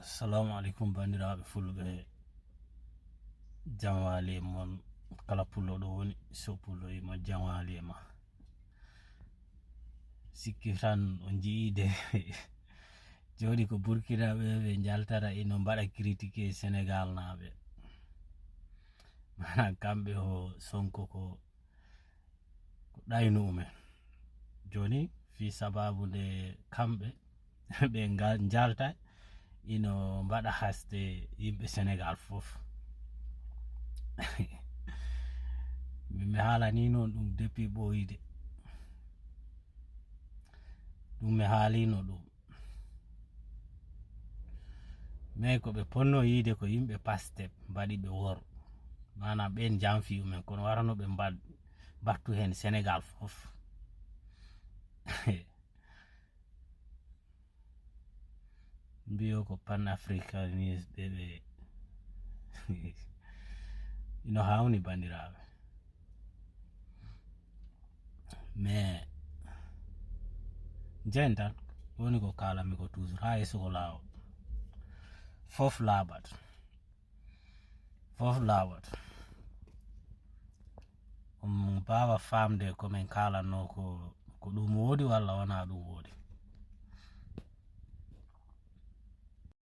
Assalamu alaikum bandiraɓe fulɓe, jamwali e mon kala pullo ɗo woni so pulloyima jamwali e ma. Sikki tan on jiide joni ko burkinaɓe ɓe jaltata ino mbaɗa critiqué Sénégal naɓe, mana kamɓe o Sonko ko ɗaynu umen joni fi sababu nde kamɓe ɓe jalta ino mbaɗa haste yimɓe Sénégal fof. mi haalani non ɗum depuis ɓoyide, ɗum mi haalino ɗum, mais ko ɓe ponno yiide ko yimɓe Pastef mbaɗi ɓe wor, mana ɓen jamfi umen kono warano ɓe battu hen Sénégal fof. mbiyo ko panafricanisme ɓe ino hawni bandiraɓe, mais jen tan woni ko kalami ko toujours ha yeeso ko lawol fof laaɓat on mbawa famde komin kalanno ko ɗum wodi walla wona ɗum wodi.